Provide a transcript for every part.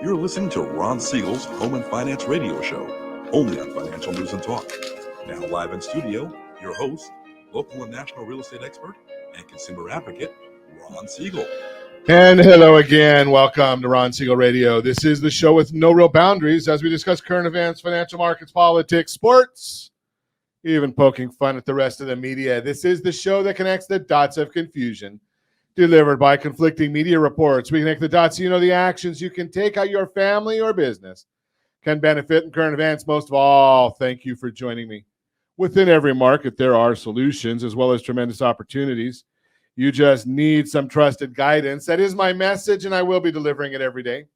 You're listening to Ron Siegel's Home and Finance Radio Show, only on Financial News and Talk. Now live in studio, your host, local and national real estate expert and consumer advocate, Ron Siegel. And hello again. Welcome to Ron Siegel Radio. This is the show with no real boundaries as we discuss current events, financial markets, politics, sports, even poking fun at the rest of the media. This is the show that connects the dots of confusion, delivered by conflicting media reports. We connect the dots so you know the actions you can take, how your family or business can benefit in current events. Most of all, thank you for joining me. Within every market, there are solutions as well as tremendous opportunities. You just need some trusted guidance. That is my message, and I will be delivering it every day.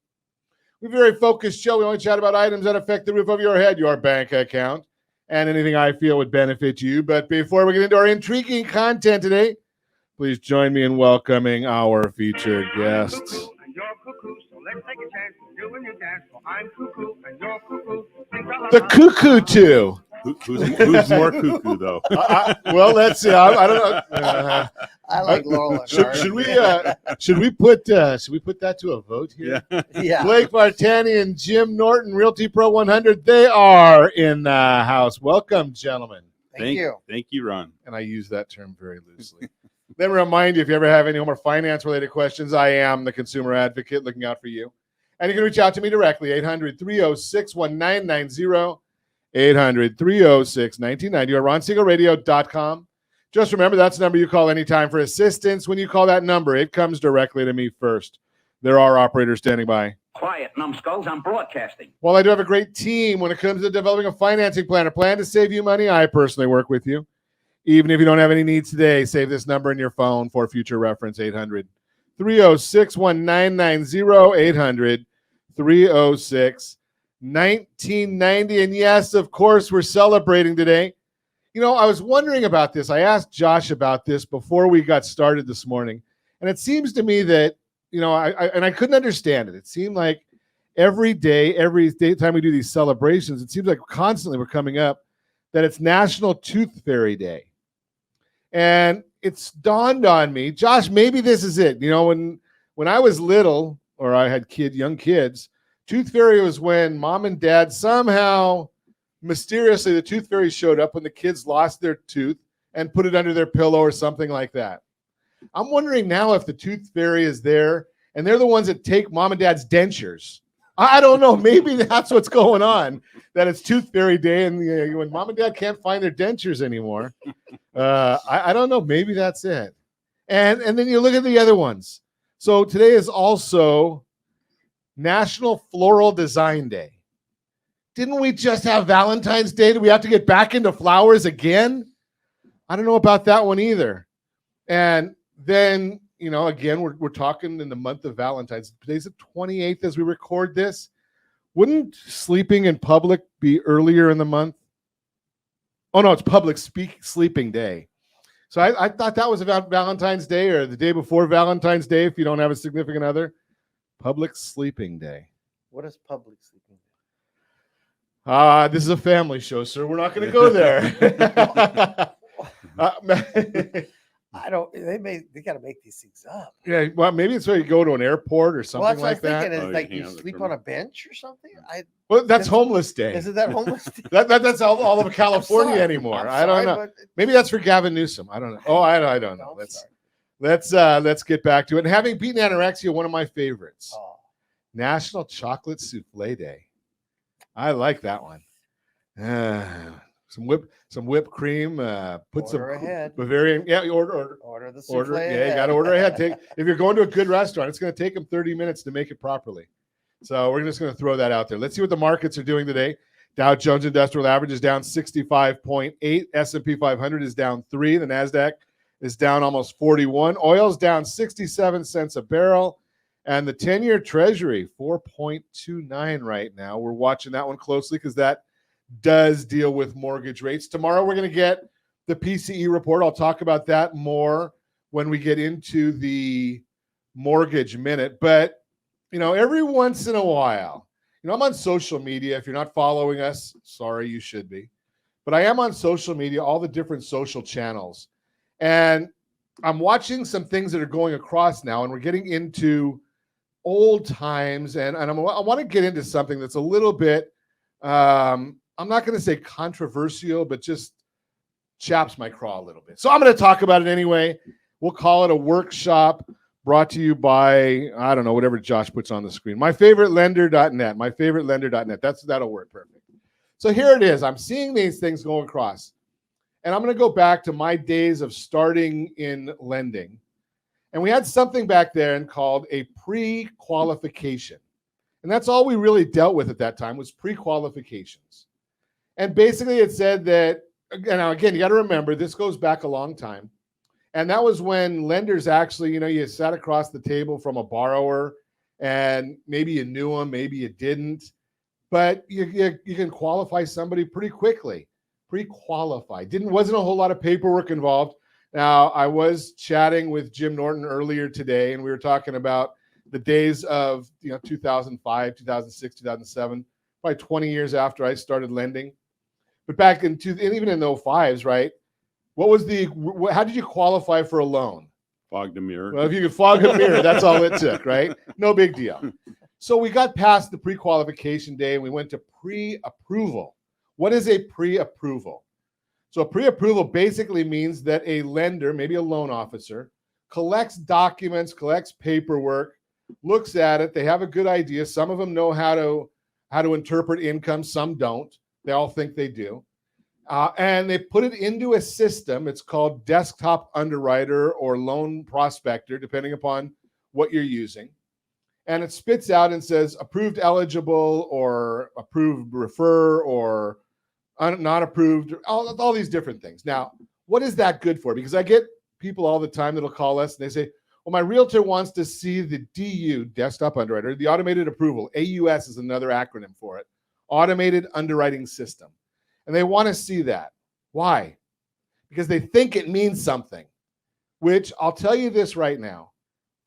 We're a very focused show. We only chat about items that affect the roof of your head, your bank account, and anything I feel would benefit you. But before we get into our intriguing content today, please join me in welcoming our featured guests. The Cuckoo Two. Who's more cuckoo, though? Well, let's see. I don't know. I like Laurel. Should we put that to a vote here? Yeah. Blake Vartanian, Jim Norton, Realty Pro 100. They are in the house. Welcome, gentlemen. Thank you. Thank you, Ron. And I use that term very loosely. Let me remind you, if you ever have any home or finance-related questions, I am the consumer advocate looking out for you. And you can reach out to me directly, 800-306-1990, 800-306-1990, or RonSiegelRadio.com. Just remember, that's the number you call anytime for assistance. When you call that number, it comes directly to me first. There are operators standing by. Quiet, numbskulls, I'm broadcasting. While I do have a great team when it comes to developing a financing plan, a plan to save you money, I personally work with you. Even if you don't have any needs today, save this number in your phone for future reference, 800-306-1990, 800-306-1990. And yes, of course, we're celebrating today. You know, I was wondering about this. I asked Josh about this before we got started this morning. And it seems to me that, you know, I couldn't understand it. It seemed like every time we do these celebrations, it seems like constantly we're coming up that it's National Tooth Fairy Day. And it's dawned on me, Josh, maybe this is it. You know, when I was little, or I had young kids, Tooth Fairy was when mom and dad somehow, mysteriously, the Tooth Fairy showed up when the kids lost their tooth and put it under their pillow or something like that. I'm wondering now if the Tooth Fairy is there and they're the ones that take mom and dad's dentures. I don't know. Maybe that's what's going on, that it's Tooth Fairy Day and when mom and dad can't find their dentures anymore. I don't know. Maybe that's it. And then you look at the other ones. So today is also National Floral Design Day. Didn't we just have Valentine's Day? Do we have to get back into flowers again? I don't know about that one either. And then, you know, again, we're talking in the month of Valentine's. Today's the 28th as we record this. Wouldn't sleeping in public be earlier in the month? Oh, no, it's Public Sleeping Day. So I thought that was about Valentine's Day or the day before Valentine's Day if you don't have a significant other. Public Sleeping Day. What is public sleeping? This is a family show, sir. We're not going to go there. They got to make these things up. Yeah, well, maybe it's where you go to an airport or something like that. Is like you sleep on a bench or something. Well, that's homeless day. Isn't that homeless day? That's all of California anymore. I don't know. Maybe that's for Gavin Newsom. I don't know. Oh, I don't know. Let's get back to it. And having beaten anorexia, one of my favorites, National Chocolate Souffle Day. I like that one. Some whipped cream. Put some ahead. Bavarian. Yeah, you order the souffle. Yeah, you got to order ahead. If you're going to a good restaurant, it's going to take them 30 minutes to make it properly. So we're just going to throw that out there. Let's see what the markets are doing today. Dow Jones Industrial Average is down 65.8. S&P 500 is down 3. The NASDAQ is down almost 41. Oil's down 67 cents a barrel. And the 10-year Treasury, 4.29 right now. We're watching that one closely because that does deal with mortgage rates. Tomorrow we're going to get the PCE report. I'll talk about that more when we get into the mortgage minute. But, you know, every once in a while, you know, I'm on social media. If you're not following us, sorry, you should be. But I am on social media, all the different social channels. And I'm watching some things that are going across now, and we're getting into old times, and I want to get into something that's a little bit, I'm not going to say controversial, but just chaps my craw a little bit. So I'm going to talk about it anyway. We'll call it a workshop brought to you by, I don't know, whatever Josh puts on the screen. MyFavoriteLender.net. MyFavoriteLender.net. That'll work perfect. So here it is. I'm seeing these things going across. And I'm going to go back to my days of starting in lending. And we had something back then called a pre-qualification. And that's all we really dealt with at that time was pre-qualifications. And basically it said that, now again, you got to remember, this goes back a long time. And that was when lenders actually, you sat across the table from a borrower and maybe you knew them, maybe you didn't, but you can qualify somebody pretty quickly, pre-qualified. Wasn't a whole lot of paperwork involved. Now, I was chatting with Jim Norton earlier today, and we were talking about the days of 2005, 2006, 2007, probably 20 years after I started lending. But back in even in the 05s, right? How did you qualify for a loan? Fogged a mirror. Well, if you could fog a mirror, that's all it took, right? No big deal. So we got past the pre-qualification day and we went to pre-approval. What is a pre-approval? So a pre-approval basically means that a lender, maybe a loan officer, collects documents, collects paperwork, looks at it. They have a good idea. Some of them know how to interpret income. Some don't. They all think they do. And they put it into a system. It's called Desktop Underwriter or Loan Prospector, depending upon what you're using. And it spits out and says approved eligible or approved refer or not approved, all these different things. Now, what is that good for? Because I get people all the time that'll call us and they say, well, my realtor wants to see the DU, Desktop Underwriter, the automated approval. AUS is another acronym for it, Automated Underwriting System. And they want to see that. Why? Because they think it means something, which I'll tell you this right now.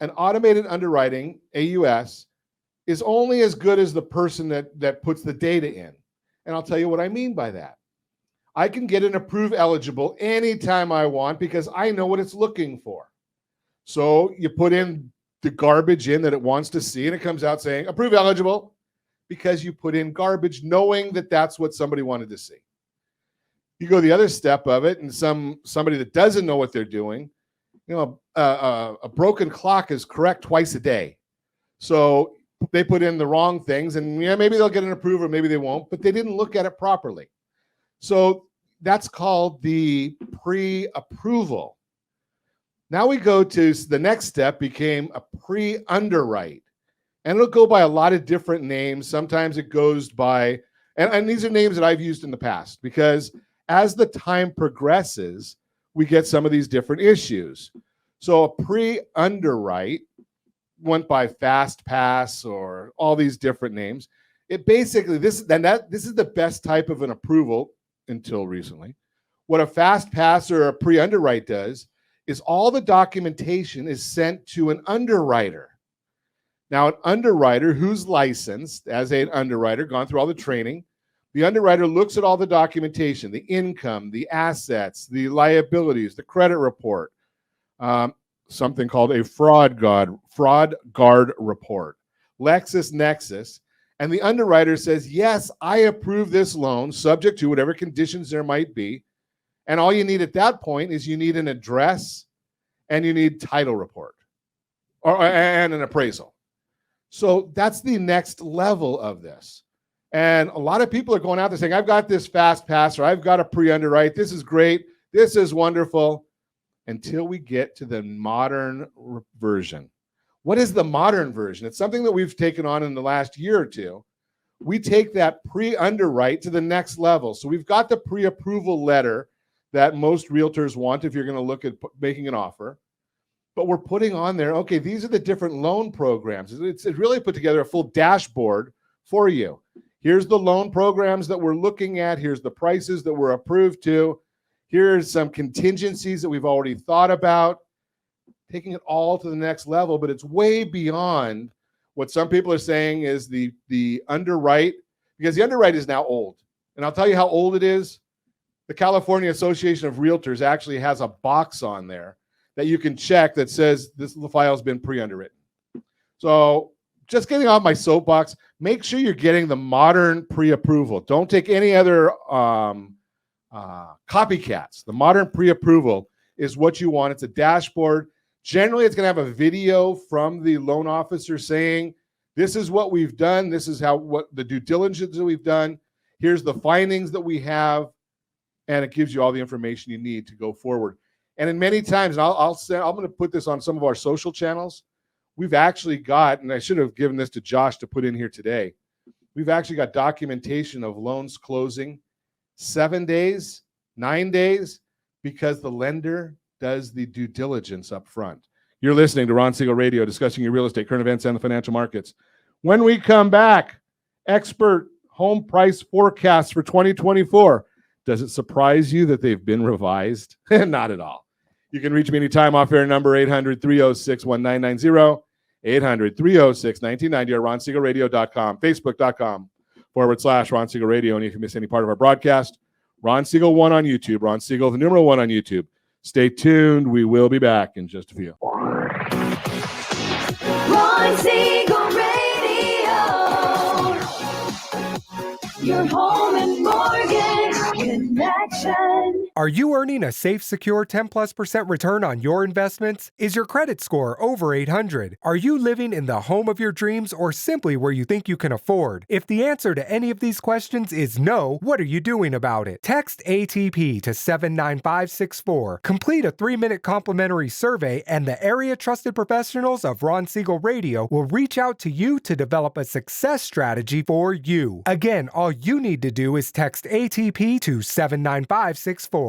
An automated underwriting, AUS, is only as good as the person that puts the data in. And I'll tell you what I mean by that. I can get an approved eligible anytime I want because I know what it's looking for. So you put in the garbage in that it wants to see, and it comes out saying approved eligible because you put in garbage knowing that that's what somebody wanted to see. You go the other step of it, and somebody that doesn't know what they're doing, a broken clock is correct twice a day. So they put in the wrong things, and maybe they'll get an approval, maybe they won't, but they didn't look at it properly. So that's called the pre-approval. Now we go to the next step, became a pre-underwrite. And it'll go by a lot of different names. Sometimes it goes by, and these are names that I've used in the past because as the time progresses, we get some of these different issues. So a pre-underwrite went by fast pass or all these different names. It basically, this is the best type of an approval until recently. What a fast pass or a pre-underwrite does is all the documentation is sent to an underwriter. Now, an underwriter who's licensed as an underwriter, gone through all the training, the underwriter looks at all the documentation, the income, the assets, the liabilities, the credit report, something called a fraud guard report, LexisNexis, and the underwriter says, yes, I approve this loan subject to whatever conditions there might be. And all you need at that point is you need an address and you need title report and an appraisal. So that's the next level of this. And a lot of people are going out there saying, I've got this fast pass or I've got a pre-underwrite. This is great. This is wonderful. Until we get to the modern version. What is the modern version? It's something that we've taken on in the last year or two. We take that pre-underwrite to the next level. So we've got the pre-approval letter that most realtors want if you're going to look at making an offer. But we're putting on there, okay, these are the different loan programs. It's really put together a full dashboard for you. Here's the loan programs that we're looking at. Here's the prices that we're approved to. Here's some contingencies that we've already thought about. Taking it all to the next level, but it's way beyond what some people are saying is the underwrite, because the underwrite is now old. And I'll tell you how old it is. The California Association of Realtors actually has a box on there that you can check that says this file has been pre-underwritten. So just getting off my soapbox, make sure you're getting the modern pre-approval. Don't take any other copycats. The modern pre-approval is what you want. It's a dashboard. Generally, it's going to have a video from the loan officer saying, this is what we've done. This is what the due diligence that we've done. Here's the findings that we have. And it gives you all the information you need to go forward. And in many times, and I'm going to put this on some of our social channels. We've actually got, and I should have given this to Josh to put in here today. We've actually got documentation of loans closing 7 days, 9 days, because the lender does the due diligence up front. You're listening to Ron Siegel Radio, discussing your real estate, current events, and the financial markets. When we come back, expert home price forecasts for 2024. Does it surprise you that they've been revised? Not at all. You can reach me anytime off air number 800-306-1990, 800-306-1990, or ronsiegelradio.com, facebook.com/Ron Siegel Radio. And if you miss any part of our broadcast, Ron Siegel 1 on YouTube, Ron Siegel, the numeral 1 on YouTube. Stay tuned. We will be back in just a few. Ron Siegel Radio, your home and mortgage connection. Are you earning a safe, secure 10+% return on your investments? Is your credit score over 800? Are you living in the home of your dreams or simply where you think you can afford? If the answer to any of these questions is no, what are you doing about it? Text ATP to 79564. Complete a 3-minute complimentary survey, and the area trusted professionals of Ron Siegel Radio will reach out to you to develop a success strategy for you. Again, all you need to do is text ATP to 79564.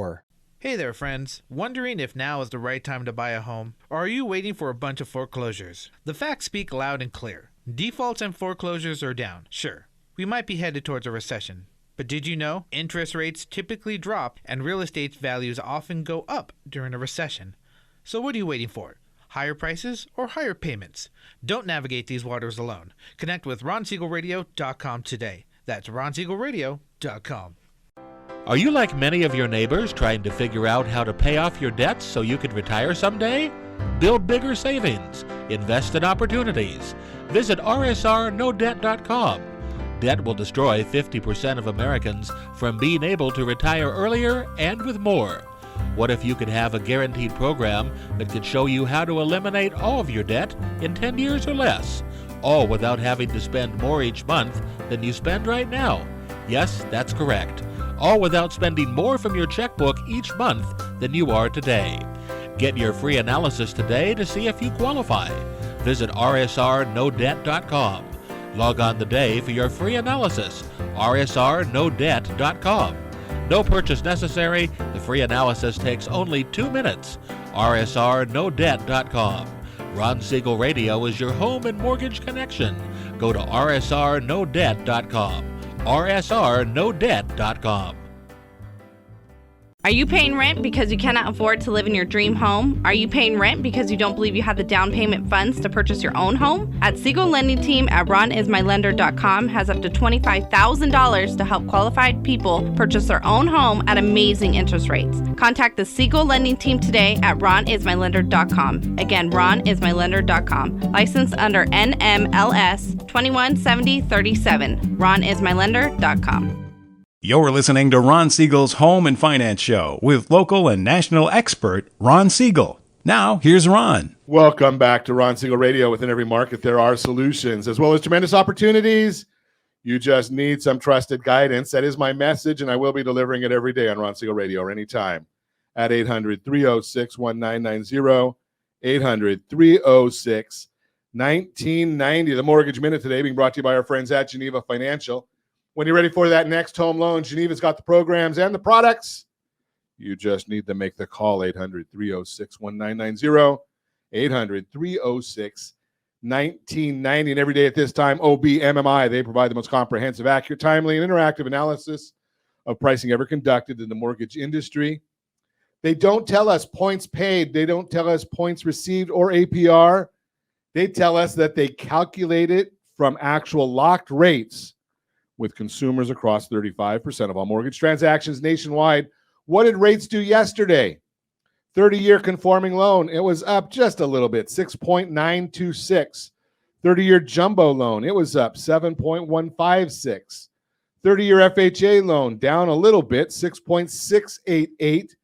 Hey there, friends. Wondering if now is the right time to buy a home? Or are you waiting for a bunch of foreclosures? The facts speak loud and clear. Defaults and foreclosures are down. Sure, we might be headed towards a recession. But did you know interest rates typically drop and real estate values often go up during a recession? So what are you waiting for? Higher prices or higher payments? Don't navigate these waters alone. Connect with RonSiegelRadio.com today. That's RonSiegelRadio.com. Are you like many of your neighbors trying to figure out how to pay off your debts so you can retire someday? Build bigger savings. Invest in opportunities. Visit rsrnodebt.com. Debt will destroy 50% of Americans from being able to retire earlier and with more. What if you could have a guaranteed program that could show you how to eliminate all of your debt in 10 years or less, all without having to spend more each month than you spend right now? Yes, that's correct. All without spending more from your checkbook each month than you are today. Get your free analysis today to see if you qualify. Visit rsrnodebt.com. Log on today for your free analysis, rsrnodebt.com. No purchase necessary. The free analysis takes only 2 minutes. rsrnodebt.com. Ron Siegel Radio is your home and mortgage connection. Go to rsrnodebt.com. rsrnodebt.com. Are you paying rent because you cannot afford to live in your dream home? Are you paying rent because you don't believe you have the down payment funds to purchase your own home? At Siegel Lending Team at ronismylender.com has up to $25,000 to help qualified people purchase their own home at amazing interest rates. Contact the Siegel Lending Team today at ronismylender.com. Again, ronismylender.com. Licensed under NMLS 217037. ronismylender.com. You're listening to Ron Siegel's Home and Finance Show with local and national expert Ron Siegel. Now, here's Ron. Welcome back to Ron Siegel Radio. Within every market, there are solutions as well as tremendous opportunities. You just need some trusted guidance. That is my message, and I will be delivering it every day on Ron Siegel Radio or anytime at 800-306-1990, 800-306-1990. The Mortgage Minute today being brought to you by our friends at Geneva Financial. When you're ready for that next home loan, Geneva's got the programs and the products. You just need to make the call, 800-306-1990, 800-306-1990. And every day at this time, OBMMI, they provide the most comprehensive, accurate, timely, and interactive analysis of pricing ever conducted in the mortgage industry. They don't tell us points paid. They don't tell us points received or APR. They tell us that they calculate it from actual locked rates with consumers across 35% of all mortgage transactions nationwide. What did rates do yesterday? 30-year conforming loan, it was up just a little bit, 6.926. 30-year jumbo loan, it was up 7.156. 30-year FHA loan down a little bit, 6.688.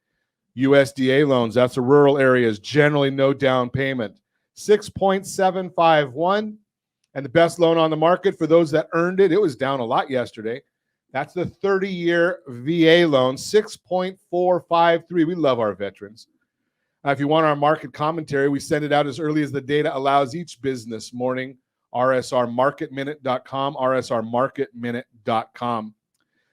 USDA loans, that's the rural areas, generally no down payment, 6.751. And the best loan on the market for those that earned it, it was down a lot yesterday. That's the 30-year VA loan, 6.453. We love our veterans. If you want our market commentary, we send it out as early as the data allows each business morning, rsrmarketminute.com, rsrmarketminute.com.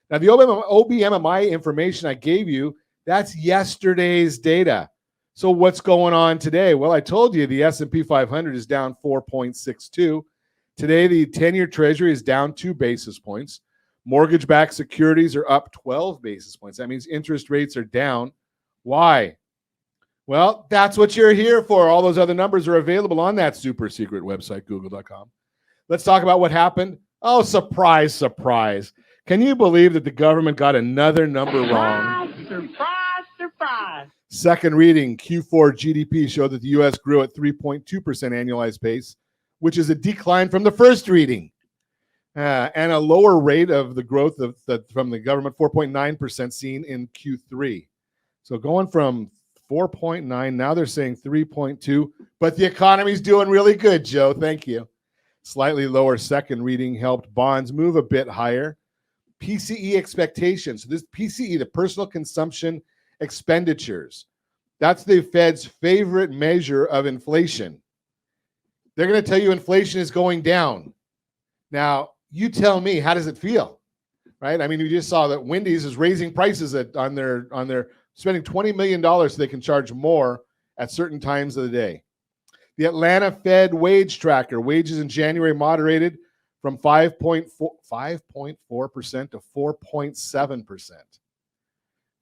Now, the OBMMI information I gave you, that's yesterday's data. So what's going on today? Well, I told you the S&P 500 is down 4.62. Today, the 10-year Treasury is down 2 basis points. Mortgage-backed securities are up 12 basis points. That means interest rates are down. Why? Well, that's what you're here for. All those other numbers are available on that super secret website, google.com. Let's talk about what happened. Oh, surprise, surprise. Can you believe that the government got another number wrong? Surprise, surprise. Second reading, Q4 GDP showed that the U.S. grew at 3.2% annualized pace, which is a decline from the first reading. And a lower rate of the growth from the government, 4.9% seen in Q3. So going from 4.9, now they're saying 3.2, but the economy's doing really good, Joe. Thank you. Slightly lower second reading helped bonds move a bit higher. PCE expectations. So this PCE, the personal consumption expenditures, that's the Fed's favorite measure of inflation. They're going to tell you inflation is going down. Now, you tell me, how does it feel? Right? I mean, you just saw that Wendy's is raising prices on their spending $20 million so they can charge more at certain times of the day. The Atlanta Fed wage tracker, wages in January moderated from 5.4% to 4.7%.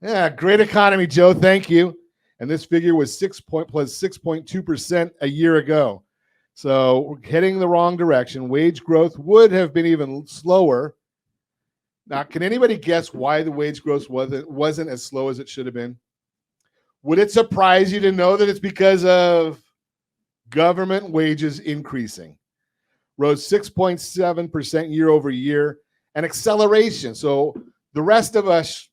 Yeah, great economy, Joe. Thank you. And this figure was 6.2% a year ago. So we're heading the wrong direction. Wage growth would have been even slower. Now, can anybody guess why the wage growth wasn't as slow as it should have been? Would it surprise you to know that it's because of government wages increasing? Rose 6.7% year over year, and acceleration. So the rest of us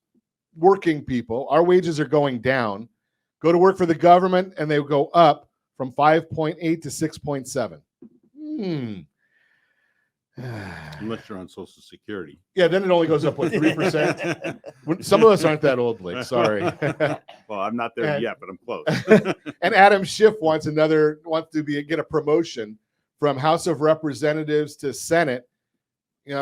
working people, our wages are going down. Go to work for the government, and they go up from 5.8 to 6.7. Unless you're on Social Security. Yeah, then it only goes up, what, 3%? Some of us aren't that old, Blake. Sorry. Well, I'm not there yet, but I'm close. And Adam Schiff wants to get a promotion from House of Representatives to Senate,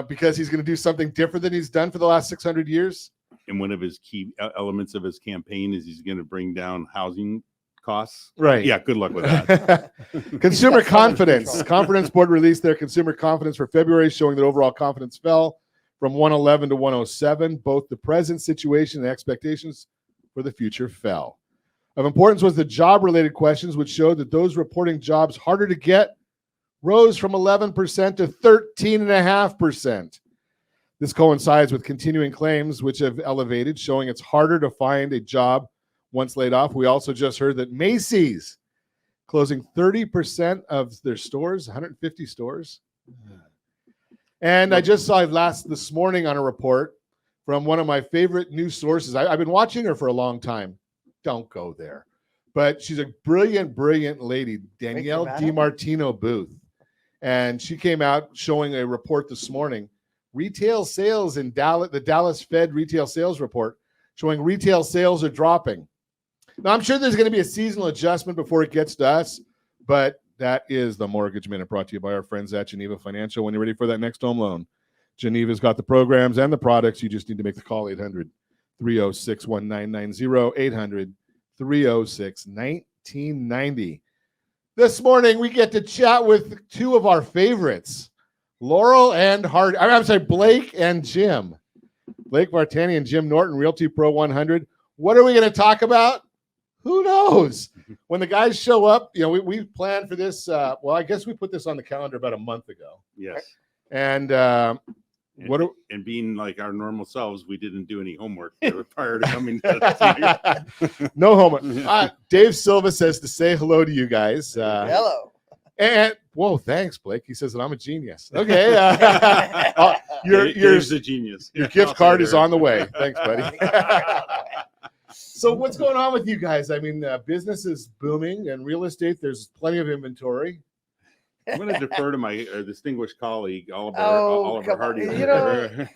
because he's going to do something different than he's done for the last 600 years. And one of his key elements of his campaign is he's going to bring down housing costs. Right. Yeah, good luck with that. Consumer confidence. Confidence Board released their consumer confidence for February, showing that overall confidence fell from 111 to 107. Both the present situation and expectations for the future fell. Of importance was the job-related questions, which showed that those reporting jobs harder to get rose from 11% to 13.5%. This coincides with continuing claims, which have elevated, showing it's harder to find a job once laid off. We also just heard that Macy's closing 30% of their stores, 150 stores. And I just saw this morning on a report from one of my favorite news sources. I've been watching her for a long time. Don't go there. But she's a brilliant, brilliant lady, Danielle DiMartino Booth. And she came out showing a report this morning. Retail sales in Dallas, the Dallas Fed retail sales report, showing retail sales are dropping. Now, I'm sure there's going to be a seasonal adjustment before it gets to us, but that is the Mortgage Minute, brought to you by our friends at Geneva Financial. When you're ready for that next home loan, Geneva's got the programs and the products. You just need to make the call, 800-306-1990, 800-306-1990. This morning, we get to chat with two of our favorites, Laurel and Blake and Jim. Blake Vartanian and Jim Norton, Realty Pro 100. What are we going to talk about? Who knows? When the guys show up, we planned for this. I guess we put this on the calendar about a month ago. Yes. And being like our normal selves, we didn't do any homework prior to coming to No homework. Dave Silva says to say hello to you guys. Hello. And whoa, thanks, Blake. He says that I'm a genius. Okay. Dave's a genius. Your gift card is on the way. Thanks, buddy. So what's going on with you guys? I mean, business is booming and real estate, there's plenty of inventory. I'm going to defer to my distinguished colleague, Oliver come on. Hardy. You know,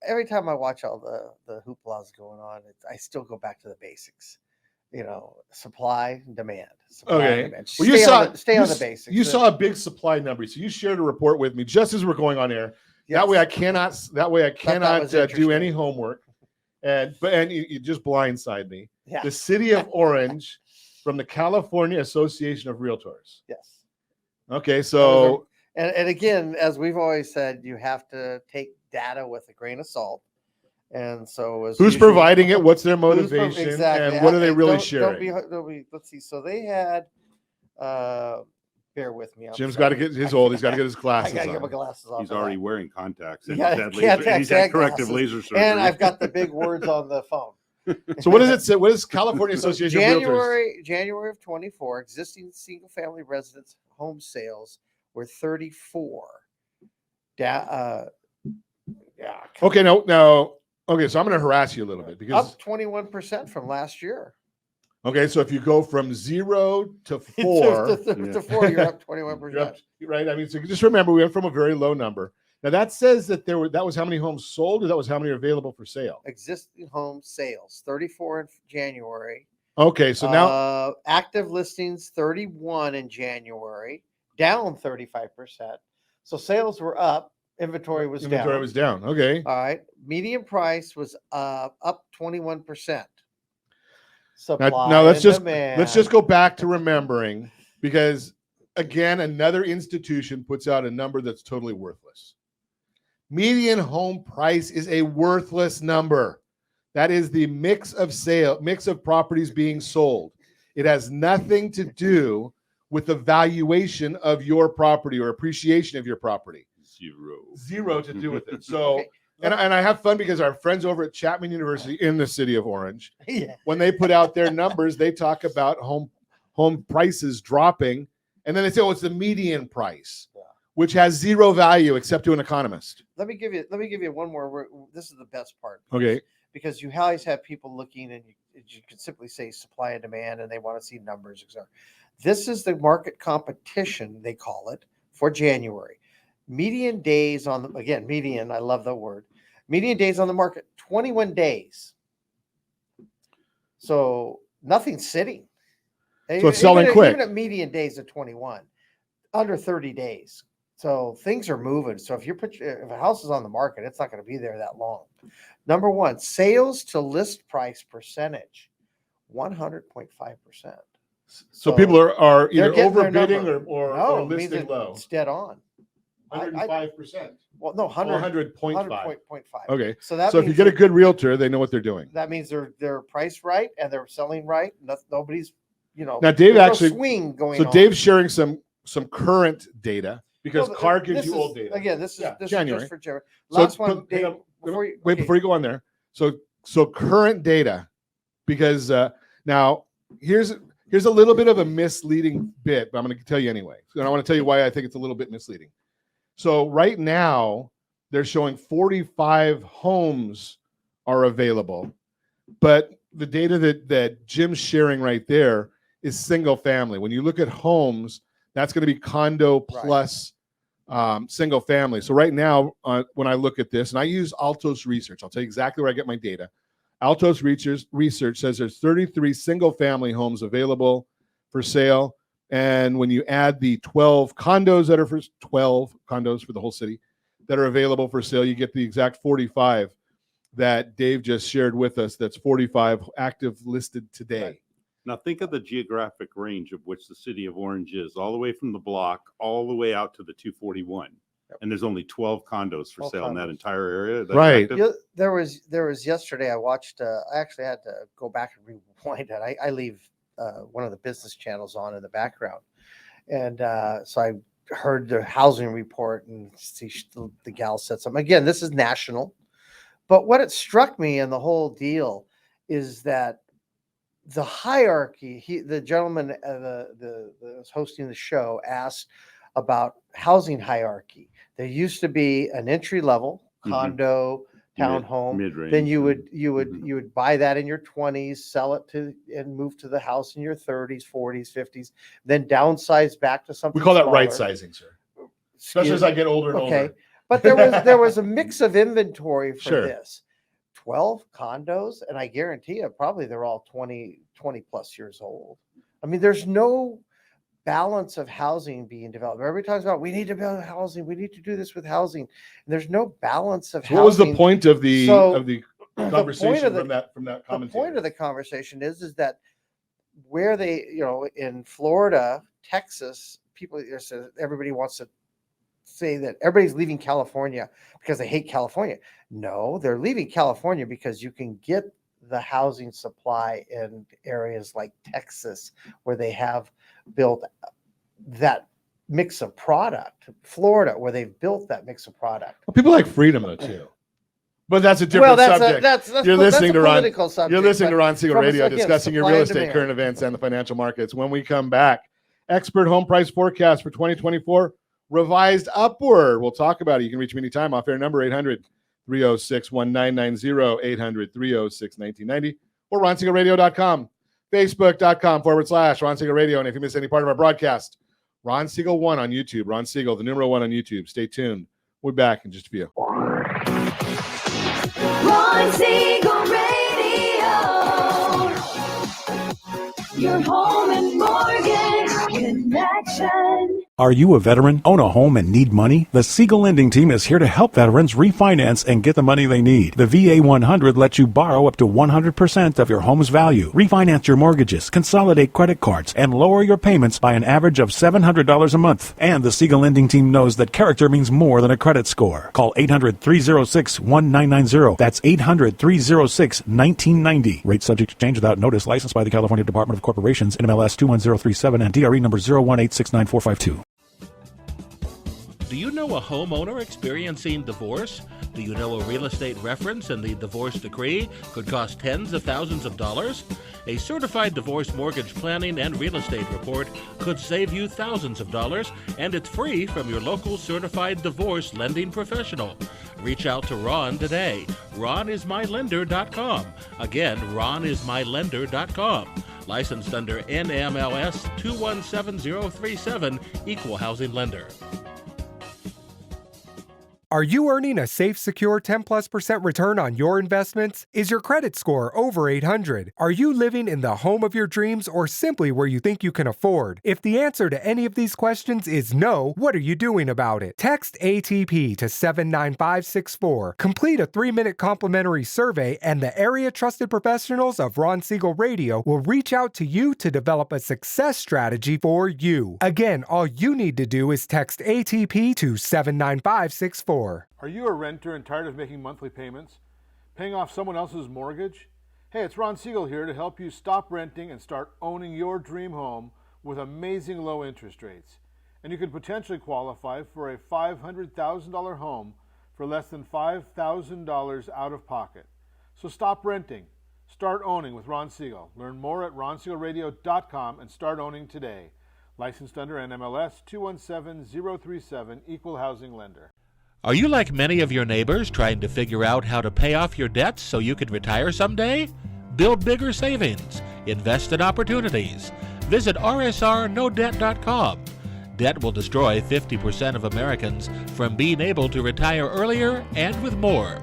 every time I watch all the hooplas going on, I still go back to the basics. You know, supply and demand. Okay. And demand. Well, Stay on the basics. You saw a big supply number, so you shared a report with me just as we're going on air. Yes. That way, I cannot do any homework, and you just blindside me. Yeah. The city of Orange, from the California Association of Realtors. Yes. Okay, so and again, as we've always said, you have to take data with a grain of salt. And so, who's providing it? What's their motivation? Exactly. And what are they really sharing? Let's see. So they had. Bear with me. Jim's got to get his old. He's got to get his glasses. I got to get my on. glasses off. He's already wearing contacts. And he's had corrective laser surgery. And I've got the big words on the phone. So what does it say? What is California Association of Realtors? January of 24, existing single-family residence home sales were 34. Okay, no. Okay, so I'm going to harass you a little bit because up 21% from last year. Okay, so if you go from 0 to 4, to 4, you're up 21%. Right? I mean, so just remember, we went from a very low number. Now that says that that was how many homes sold, or that was how many are available for sale. Existing home sales, 34 in January. Okay, so now active listings, 31 in January, down 35%. So sales were up. Inventory was down. Okay. All right. Median price was up 21%. Now let's just go back to remembering, because again, another institution puts out a number that's totally worthless. Median home price is a worthless number. That is the mix of properties being sold. It has nothing to do with the valuation of your property or appreciation of your property. Zero to do with it. So, and I have fun because our friends over at Chapman University in the city of Orange, when they put out their numbers, they talk about home prices dropping, and then they say, "Oh, it's the median price," which has zero value except to an economist. Let me give you one more. This is the best part. Okay. Because you always have people looking, and you can simply say supply and demand, and they want to see numbers, etc. This is the market competition, they call it, for January. Median days on median, I love the word. Median days on the market, 21 days. So nothing's sitting. So it's selling quick. Even at median days of 21, under 30 days. So things are moving. So if a house is on the market, it's not going to be there that long. Number one, sales to list price percentage, 100.5%. So people are either overbidding or listing low. It's dead on. 105%. Well, no, 100.5. Okay. So if you get a good realtor, they know what they're doing. That means they're priced right and they're selling right. Nobody's, Now Dave actually swing going on. So Dave's sharing some current data because CAR gives you old data. Again, this is January. Just for January. Last one, Dave. Before you go on there. So current data, because now here's a little bit of a misleading bit, but I'm going to tell you anyway. And I want to tell you why I think it's a little bit misleading. So right now, they're showing 45 homes are available, but the data that Jim's sharing right there is single family. When you look at homes, that's going to be condo plus single family. So right now, when I look at this, and I use Altos Research, I'll tell you exactly where I get my data. Altos Research says there's 33 single family homes available for sale. And when you add the 12 condos that are for 12 condos for the whole city that are available for sale, you get the exact 45 that Dave just shared with us. That's 45 active listed today. Right. Now think of the geographic range of which the city of Orange is, all the way from the block, all the way out to the 241. Yep. And there's only 12 condos for sale in that entire area. Right. There was yesterday. I watched. I actually had to go back and rewind it. I leave one of the business channels on in the background, and so I heard the housing report and see the gal said something. Again, this is national, but what it struck me in the whole deal is that the hierarchy, the gentleman that was hosting the show asked about housing hierarchy. There used to be an entry level condo, townhome. Mid-range. Then you would buy that in your 20s, sell it and move to the house in your 30s, 40s, 50s, then downsize back to something. We call that smaller. right sizing, sir. Especially as I get older and older. But there was a mix of inventory for Sure. this. 12 condos, and I guarantee you, probably they're all 20 plus years old. I mean, there's no balance of housing being developed. Everybody talks about we need to build housing, we need to do this with housing. And there's no balance of housing. What was the point of the conversation from that commentary? The point of the conversation is that where they, in Florida, Texas, everybody wants to say that everybody's leaving California because they hate California. No, they're leaving California because you can get the housing supply in areas like Texas where they have built that mix of product. Florida, where they've built that mix of product. Well, people like freedom though too. But that's a different subject. You're listening to Ron. You're listening to Ron Siegel Radio discussing your real estate current events and the financial markets. When we come back, expert home price forecast for 2024 revised upward. We'll talk about it. You can reach me anytime. Off-air number 800-306-1990, 800-306-1990, or ronsiegelradio.com, facebook.com/Ron Siegel Radio. And if you miss any part of our broadcast, Ron Siegel 1 on YouTube. Ron Siegel, the numeral 1 on YouTube. Stay tuned. We'll be back in just a few. Ron Siegel Radio, your home and mortgage connection. Are you a veteran, own a home, and need money? The Siegel Lending Team is here to help veterans refinance and get the money they need. The VA 100 lets you borrow up to 100% of your home's value, refinance your mortgages, consolidate credit cards, and lower your payments by an average of $700 a month. And the Siegel Lending Team knows that character means more than a credit score. Call 800-306-1990. That's 800-306-1990. Rate subject to change without notice. Licensed by the California Department of Corporations, NMLS 21037, and DRE number 018694452. Do you know a homeowner experiencing divorce? Do you know a real estate reference and the divorce decree could cost tens of thousands of dollars? A certified divorce mortgage planning and real estate report could save you thousands of dollars, and it's free from your local certified divorce lending professional. Reach out to Ron today. RonIsMyLender.com. Again, RonIsMyLender.com. Licensed under NMLS 217037, Equal Housing Lender. Are you earning a safe, secure 10+% return on your investments? Is your credit score over 800? Are you living in the home of your dreams or simply where you think you can afford? If the answer to any of these questions is no, what are you doing about it? Text ATP to 79564. Complete a 3-minute complimentary survey, and the area trusted professionals of Ron Siegel Radio will reach out to you to develop a success strategy for you. Again, all you need to do is text ATP to 79564. Are you a renter and tired of making monthly payments? Paying off someone else's mortgage? Hey, it's Ron Siegel here to help you stop renting and start owning your dream home with amazing low interest rates. And you could potentially qualify for a $500,000 home for less than $5,000 out of pocket. So stop renting. Start owning with Ron Siegel. Learn more at ronsiegelradio.com and start owning today. Licensed under NMLS 217037, Equal Housing Lender. Are you like many of your neighbors trying to figure out how to pay off your debts so you can retire someday? Build bigger savings. Invest in opportunities. Visit rsrnodebt.com. Debt will destroy 50% of Americans from being able to retire earlier and with more.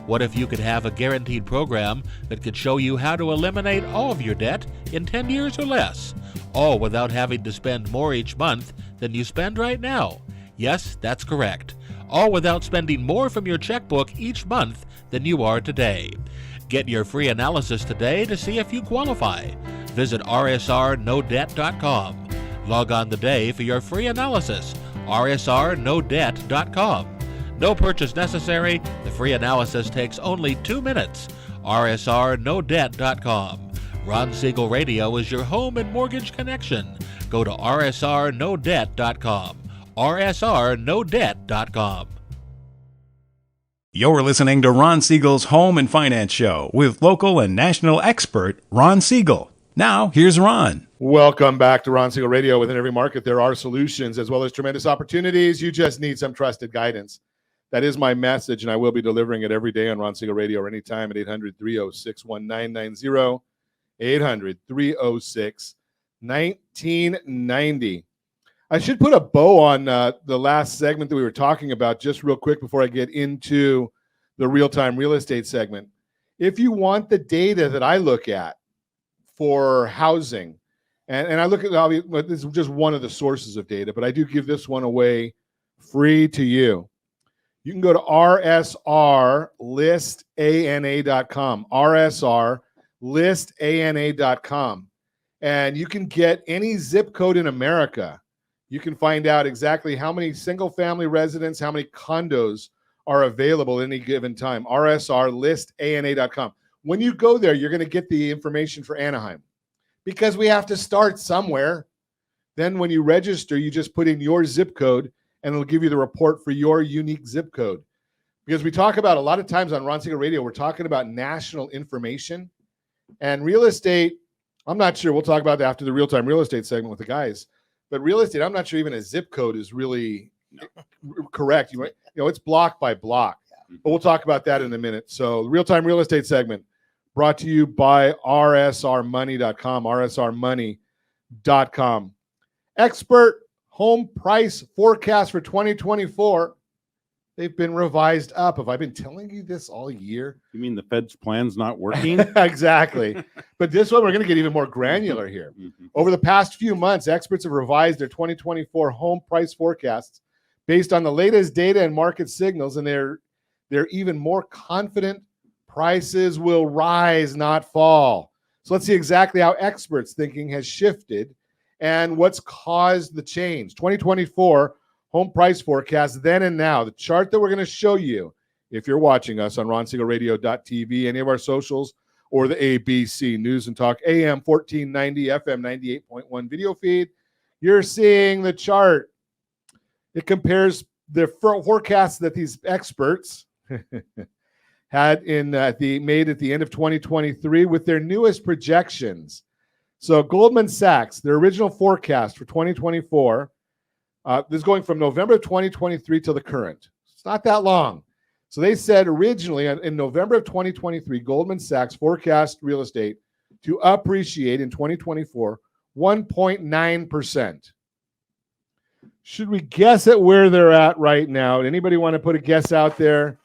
What if you could have a guaranteed program that could show you how to eliminate all of your debt in 10 years or less, all without having to spend more each month than you spend right now? Yes, that's correct. All without spending more from your checkbook each month than you are today. Get your free analysis today to see if you qualify. Visit rsrnodebt.com. Log on today for your free analysis. rsrnodebt.com. No purchase necessary. The free analysis takes only 2 minutes. rsrnodebt.com. Ron Siegel Radio is your home and mortgage connection. Go to rsrnodebt.com. rsrnodebt.com. You're listening to Ron Siegel's Home and Finance Show with local and national expert Ron Siegel. Now, here's Ron. Welcome back to Ron Siegel Radio. Within every market, there are solutions as well as tremendous opportunities. You just need some trusted guidance. That is my message, and I will be delivering it every day on Ron Siegel Radio or anytime at 800-306-1990, 800-306-1990. I should put a bow on the last segment that we were talking about just real quick before I get into the real-time real estate segment. If you want the data that I look at for housing, and I look at, this is just one of the sources of data, but I do give this one away free to you. You can go to rsrlistana.com, rsrlistana.com, and you can get any zip code in America. You can find out exactly how many single-family residents, how many condos are available at any given time, rsrlistana.com. When you go there, you're going to get the information for Anaheim because we have to start somewhere. Then when you register, you just put in your zip code, and it'll give you the report for your unique zip code. Because we talk about, a lot of times on Ron Siegel Radio, we're talking about national information. And real estate, I'm not sure. We'll talk about that after the real-time real estate segment with the guys. But real estate, I'm not sure even a zip code is really correct. You know, it's block by block. But we'll talk about that in a minute. So the real-time real estate segment brought to you by rsrmoney.com, rsrmoney.com. Expert home price forecast for 2024. They've been revised up. Have I been telling you this all year? You mean the Fed's plan's not working? Exactly. But this one, we're going to get even more granular here. Over the past few months, experts have revised their 2024 home price forecasts based on the latest data and market signals, and they're even more confident prices will rise, not fall. So let's see exactly how experts' thinking has shifted and what's caused the change. 2024 home price forecast then and now. The chart that we're going to show you, if you're watching us on RonSiegelRadio.tv, any of our socials, or the ABC News and Talk AM 1490, FM 98.1 video feed, you're seeing the chart. It compares the forecasts that these experts had made at the end of 2023 with their newest projections. So Goldman Sachs, their original forecast for 2024, this is going from November of 2023 till the current. It's not that long. So they said originally in November of 2023, Goldman Sachs forecast real estate to appreciate in 2024 1.9%. Should we guess at where they're at right now? Anybody want to put a guess out there?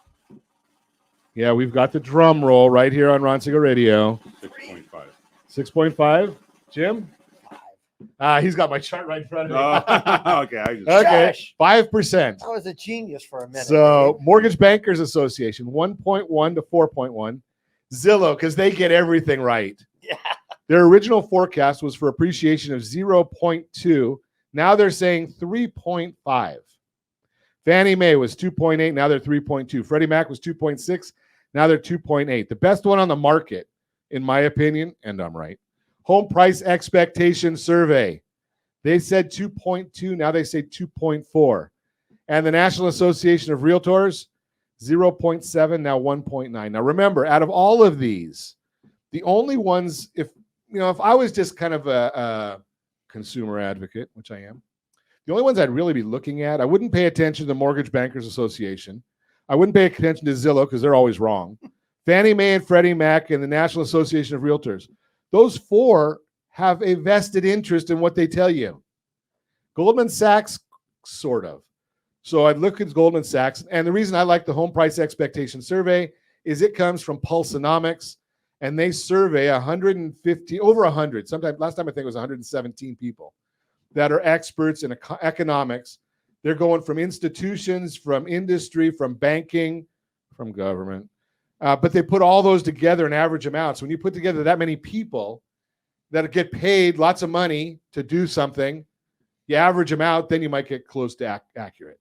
Yeah, we've got the drum roll right here on Ron Siegel Radio. 6.5. 6.5. Jim? He's got my chart right in front of me. Okay. Okay. 5%. I was a genius for a minute. So Mortgage Bankers Association, 1.1 to 4.1. Zillow, because they get everything right. Yeah. Their original forecast was for appreciation of 0.2. Now they're saying 3.5. Fannie Mae was 2.8. Now they're 3.2. Freddie Mac was 2.6. Now they're 2.8. The best one on the market, in my opinion, and I'm right, Home Price Expectation Survey. They said 2.2. Now they say 2.4. And the National Association of Realtors, 0.7. Now 1.9. Now remember, out of all of these, the only ones, if I was just kind of a consumer advocate, which I am, the only ones I'd really be looking at, I wouldn't pay attention to the Mortgage Bankers Association. I wouldn't pay attention to Zillow because they're always wrong. Fannie Mae and Freddie Mac and the National Association of Realtors. Those four have a vested interest in what they tell you. Goldman Sachs, sort of. So I'd look at Goldman Sachs. And the reason I like the Home Price Expectation Survey is it comes from Pulseonomics, and they survey 150, over 100. Sometimes, last time I think it was 117 people that are experts in economics. They're going from institutions, from industry, from banking, from government. But they put all those together and average them out. So when you put together that many people that get paid lots of money to do something, you average them out, then you might get close to accurate.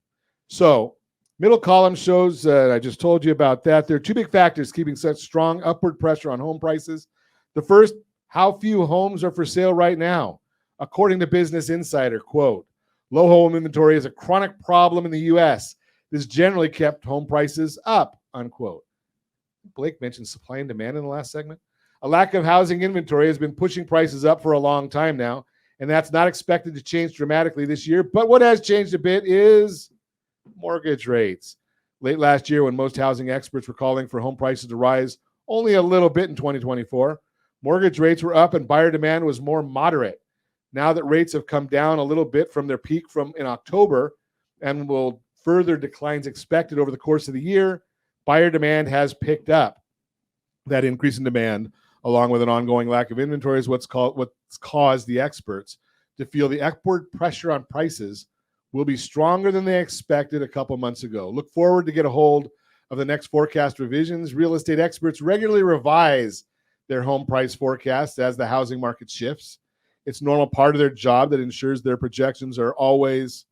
So middle column shows, I just told you about that. There are two big factors keeping such strong upward pressure on home prices. The first, how few homes are for sale right now. According to Business Insider, quote, low home inventory is a chronic problem in the U.S. This generally kept home prices up, unquote. Blake mentioned supply and demand in the last segment. A lack of housing inventory has been pushing prices up for a long time now, and that's not expected to change dramatically this year. But what has changed a bit is mortgage rates. Late last year, when most housing experts were calling for home prices to rise only a little bit in 2024, mortgage rates were up and buyer demand was more moderate. Now that rates have come down a little bit from their peak from in October and will further declines expected over the course of the year, buyer demand has picked up. That increase in demand, along with an ongoing lack of inventory, is what's caused the experts to feel the upward pressure on prices will be stronger than they expected a couple months ago. Look forward to get a hold of the next forecast revisions. Real estate experts regularly revise their home price forecasts as the housing market shifts. It's a normal part of their job that ensures their projections are always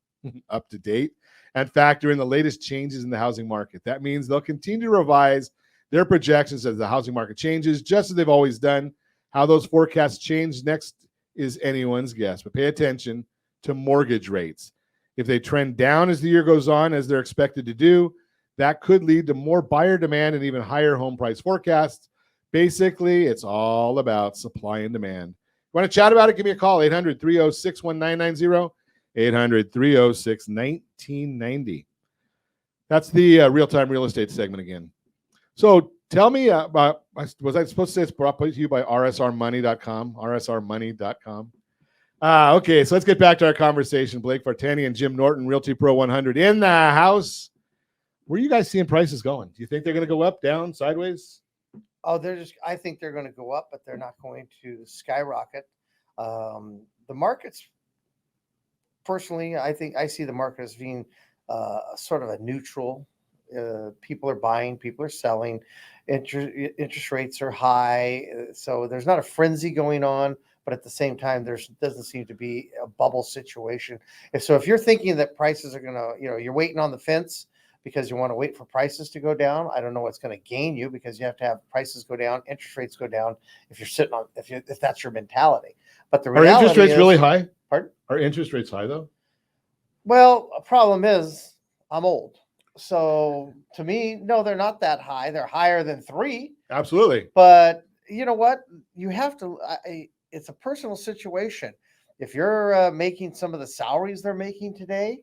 up to date and factor in the latest changes in the housing market. That means they'll continue to revise their projections as the housing market changes, just as they've always done. How those forecasts change next is anyone's guess, but pay attention to mortgage rates. If they trend down as the year goes on, as they're expected to do, that could lead to more buyer demand and even higher home price forecasts. Basically, it's all about supply and demand. Want to chat about it? Give me a call, 800-306-1990, 800-306-1990. That's the real-time real estate segment again. So tell me about, was I supposed to say it's brought to you by rsrmoney.com, rsrmoney.com? Okay, so let's get back to our conversation. Blake Vartanian and Jim Norton, Realty Pro 100 in the house. Where are you guys seeing prices going? Do you think they're going to go up, down, sideways? Oh, I think they're going to go up, but they're not going to skyrocket. The market's, personally, I see the market as being sort of a neutral. People are buying, people are selling. Interest rates are high, so there's not a frenzy going on. But at the same time, there doesn't seem to be a bubble situation. If you're thinking that prices are going to, you're waiting on the fence because you want to wait for prices to go down, I don't know what's going to gain you, because you have to have prices go down, interest rates go down if you're sitting on, if that's your mentality. But the reality are interest rates really high? Pardon? Are interest rates high though? Well, a problem is I'm old. So to me, no, they're not that high. They're higher than 3. Absolutely. But you know what? You have to, it's a personal situation. If you're making some of the salaries they're making today,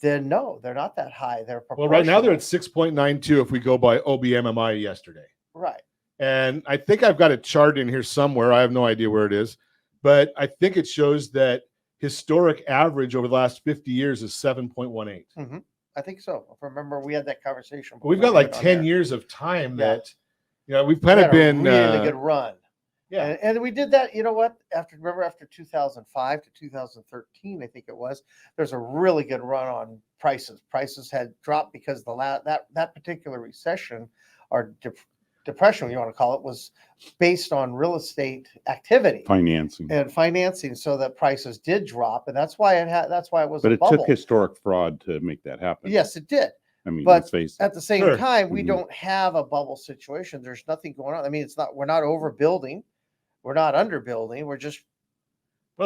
then no, they're not that high. They're well, right now they're at 6.92 if we go by OBMMI yesterday. Right. And I think I've got a chart in here somewhere. I have no idea where it is, but I think it shows that historic average over the last 50 years is 7.18. Mm-hmm. I think so. If I remember, we had that conversation. We've got like 10 years of time that, we've kind of been really good run. Yeah. And we did that, you know what? After 2005 to 2013, I think it was, there's a really good run on prices. Prices had dropped because that particular recession or depression, you want to call it, was based on real estate activity, financing, so that prices did drop, and that's why it was. But it took historic fraud to make that happen. Yes, it did. I mean, but let's face it. At the same time, we don't have a bubble situation. There's nothing going on. I mean, we're not overbuilding, we're not underbuilding. We're just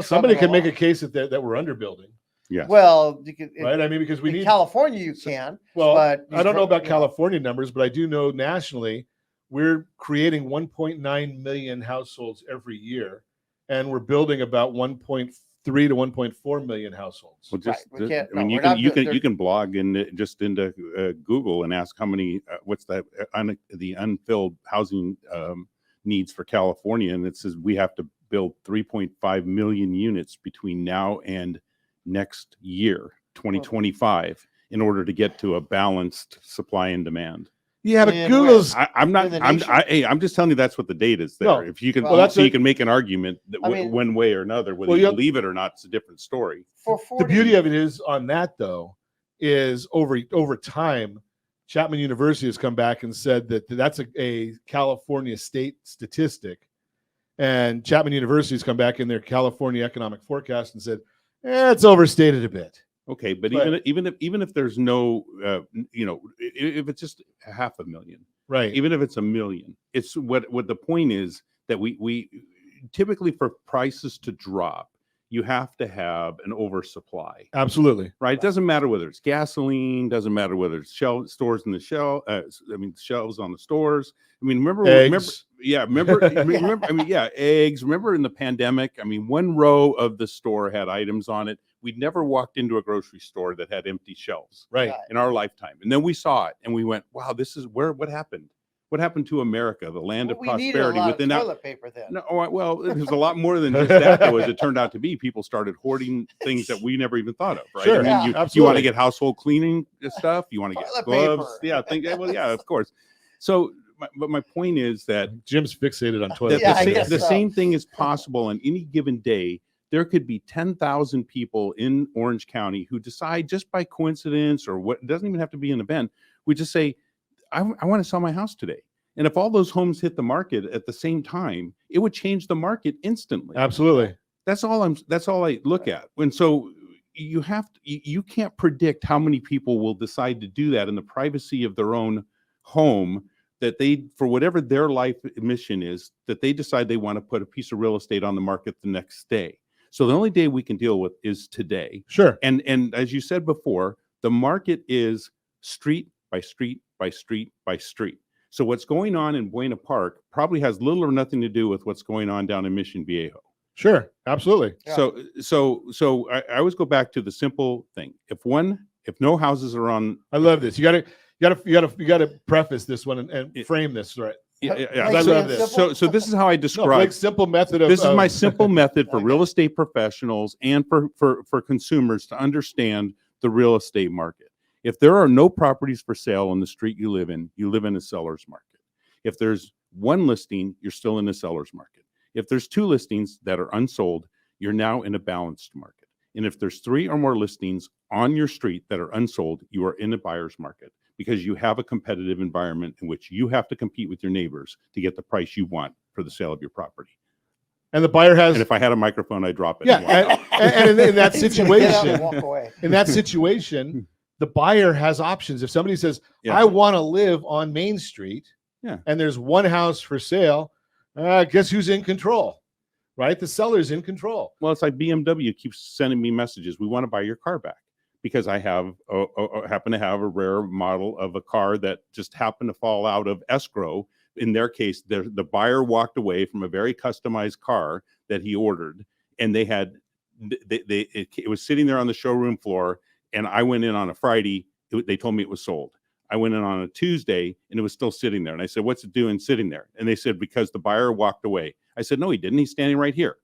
somebody can make a case that we're underbuilding. Yes. Well, you could, right. I mean, because we need California, you can. Well, but I don't know about California numbers, but I do know nationally we're creating 1.9 million households every year, and we're building about 1.3 to 1.4 million households. Well, you can blog into Google and ask how many what's that the unfilled housing needs for California, and it says we have to build 3.5 million units between now and next year, 2025, in order to get to a balanced supply and demand. Yeah, but Google's. I'm just telling you that's what the data is there. No. If you can, you can make an argument that one way or another, whether you believe it or not, it's a different story. The beauty of it is on that though, is over time, Chapman University has come back and said that that's a California state statistic, and Chapman University has come back in their California economic forecast and said it's overstated a bit. Okay, but even if there's no, if it's just 500,000, right? Even if it's 1 million, it's what the point is that we typically for prices to drop, you have to have an oversupply. Absolutely. Right? It doesn't matter whether it's gasoline, doesn't matter whether it's stores in the shelves on the stores. I mean, remember, eggs. remember, eggs. Remember in the pandemic, I mean, one row of the store had items on it. We'd never walked into a grocery store that had empty shelves in our lifetime. And then we saw it and we went, wow, this is what happened? What happened to America, the land of prosperity? We needed a lot of toilet paper then. No, well, it was a lot more than just that, though, as it turned out to be. People started hoarding things that we never even thought of, right? Sure, I mean, you want to get household cleaning stuff, you want to get toilet gloves, paper. of course. So, but my point is that Jim's fixated on toilet paper. paper. The same thing is possible on any given day. There could be 10,000 people in Orange County who decide just by coincidence or what, it doesn't even have to be an event. We just say, I want to sell my house today. And if all those homes hit the market at the same time, it would change the market instantly. Absolutely. That's all I look at. And so you can't predict how many people will decide to do that in the privacy of their own home, that they, for whatever their life mission is, that they decide they want to put a piece of real estate on the market the next day. So the only day we can deal with is today. Sure. And as you said before, the market is street by street by street by street. So what's going on in Buena Park probably has little or nothing to do with what's going on down in Mission Viejo. Sure, absolutely. Yeah. So I always go back to the simple thing. If no houses are on, I love this. You gotta preface this one and frame this right. Yeah, I love this. So this is how I describe simple method of this is my simple method for real estate professionals and for consumers to understand the real estate market. If there are no properties for sale on the street you live in a seller's market. If there's one listing, you're still in a seller's market. If there's two listings that are unsold, you're now in a balanced market. And if there's 3 or more listings on your street that are unsold, you are in a buyer's market, because you have a competitive environment in which you have to compete with your neighbors to get the price you want for the sale of your property. And the buyer has. And if I had a microphone, I'd drop it. Yeah, and in that situation, the buyer has options. If somebody says, I want to live on Main Street, and there's one house for sale, guess who's in control? Right? The seller's in control. Well, it's like BMW keeps sending me messages. We want to buy your car back, because I happen to have a rare model of a car that just happened to fall out of escrow. In their case, the buyer walked away from a very customized car that he ordered, and it was sitting there on the showroom floor. And I went in on a Friday. They told me it was sold. I went in on a Tuesday, and it was still sitting there. And I said, "What's it doing sitting there?" And they said, "Because the buyer walked away." I said, "No, he didn't. He's standing right here."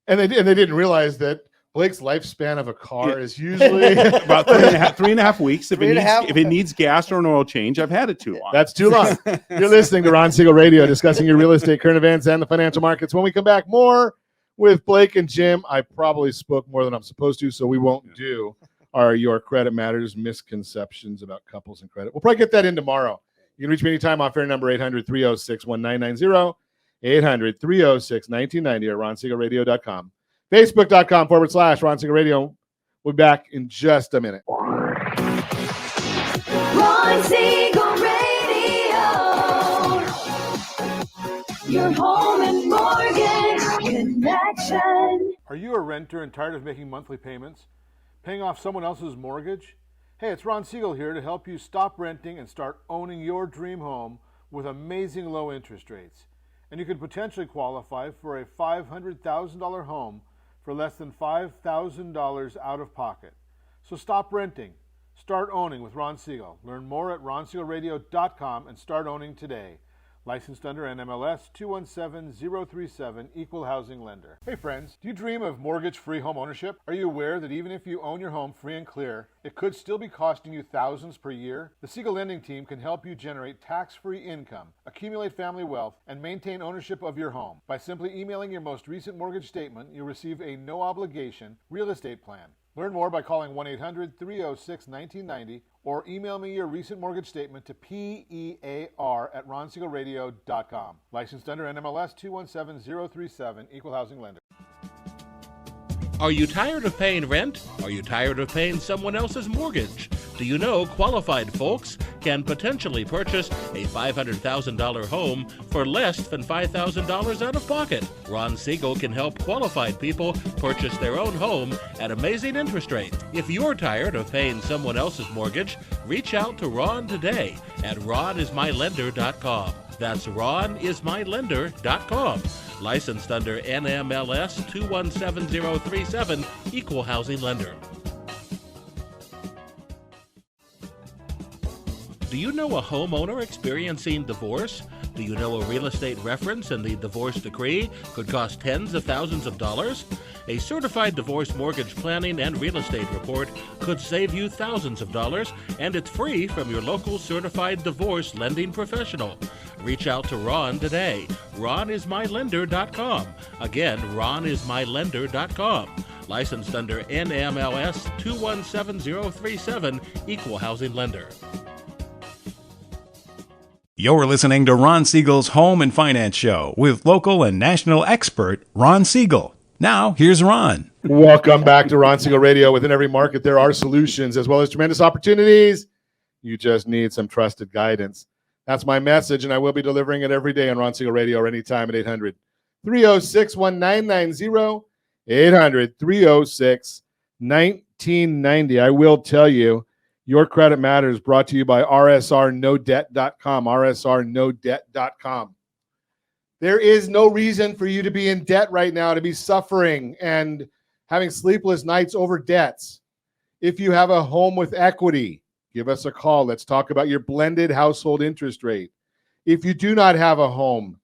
And they didn't realize that Blake's lifespan of a car is usually about 3.5 weeks. If it needs gas or an oil change, I've had it too long. That's too long. You're listening to Ron Siegel Radio, discussing your real estate, current events, and the financial markets. When we come back, more with Blake and Jim. I probably spoke more than I'm supposed to, so we won't do our Your Credit Matters misconceptions about couples and credit. We'll probably get that in tomorrow. You can reach me anytime off air number 800-306-1990, 800-306-1990, or ronsiegelradio.com. Facebook.com/Ron Siegel Radio. We'll be back in just a minute. Ron Siegel Radio, your home and mortgage connection. Are you a renter and tired of making monthly payments? Paying off someone else's mortgage? Hey, it's Ron Siegel here to help you stop renting and start owning your dream home with amazing low interest rates. And you could potentially qualify for a $500,000 home for less than $5,000 out of pocket. So stop renting. Start owning with Ron Siegel. Learn more at ronsiegelradio.com and start owning today. Licensed under NMLS 217037, Equal Housing Lender. Hey friends, do you dream of mortgage-free home ownership? Are you aware that even if you own your home free and clear, it could still be costing you thousands per year? The Siegel Lending Team can help you generate tax-free income, accumulate family wealth, and maintain ownership of your home. By simply emailing your most recent mortgage statement, you'll receive a no-obligation real estate plan. Learn more by calling 1-800-306-1990 or email me your recent mortgage statement to PEAR@ronsiegelradio.com. Licensed under NMLS 217037, Equal Housing Lender. Are you tired of paying rent? Are you tired of paying someone else's mortgage? Do you know qualified folks can potentially purchase a $500,000 home for less than $5,000 out of pocket? Ron Siegel can help qualified people purchase their own home at amazing interest rates. If you're tired of paying someone else's mortgage, reach out to Ron today at ronismylender.com. That's ronismylender.com. Licensed under NMLS 217037, Equal Housing Lender. Do you know a homeowner experiencing divorce? Do you know a real estate reference and the divorce decree could cost tens of thousands of dollars? A certified divorce mortgage planning and real estate report could save you thousands of dollars, and it's free from your local certified divorce lending professional. Reach out to Ron today. ronismylender.com. Again, ronismylender.com. Licensed under NMLS 217037, Equal Housing Lender. You're listening to Ron Siegel's Home and Finance Show with local and national expert Ron Siegel. Now, here's Ron. Welcome back to Ron Siegel Radio. Within every market, there are solutions as well as tremendous opportunities. You just need some trusted guidance. That's my message, and I will be delivering it every day on Ron Siegel Radio or anytime at 800-306-1990, 800-306-1990. I will tell you, Your Credit Matters, brought to you by rsrnodebt.com, rsrnodebt.com. There is no reason for you to be in debt right now, to be suffering and having sleepless nights over debts. If you have a home with equity, give us a call. Let's talk about your blended household interest rate. If you do not have a home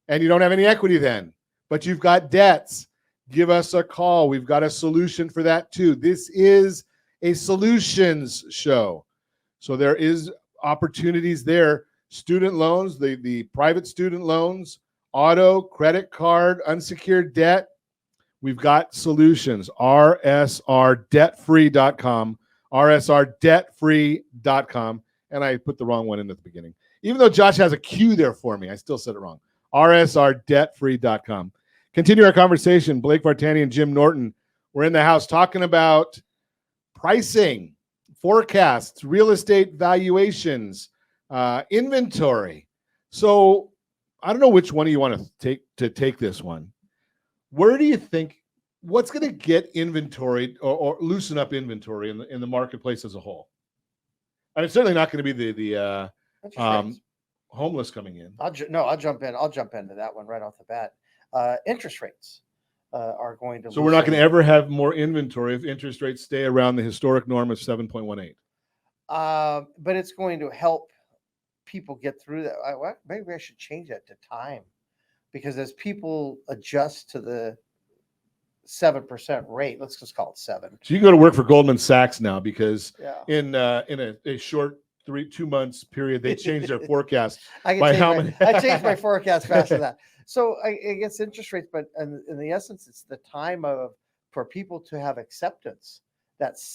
and you don't have any equity then, but you've got debts, give us a call. We've got a solution for that too. This is a solutions show. So there is opportunities there. Student loans, the private student loans, auto, credit card, unsecured debt. We've got solutions. rsrdebtfree.com, rsrdebtfree.com. And I put the wrong one in at the beginning. Even though Josh has a Q there for me, I still said it wrong. rsrdebtfree.com. Continue our conversation. Blake Vartanian and Jim Norton. We're in the house talking about pricing, forecasts, real estate valuations, inventory. So I don't know which one of you want to take this one. Where do you think, what's going to get inventory or loosen up inventory in the marketplace as a whole? I mean, it's certainly not going to be the homeless coming in. I'll jump in. I'll jump into that one right off the bat. Interest rates are going to. So we're not going to ever have more inventory if interest rates stay around the historic norm of 7.18. But it's going to help people get through that. Maybe I should change that to time, because as people adjust to the 7% rate, let's just call it 7. So you can go to work for Goldman Sachs now, because in a short 2 months period, they changed their forecast. I changed my forecast faster than that. So I guess interest rates, but in the essence, it's the time for people to have acceptance.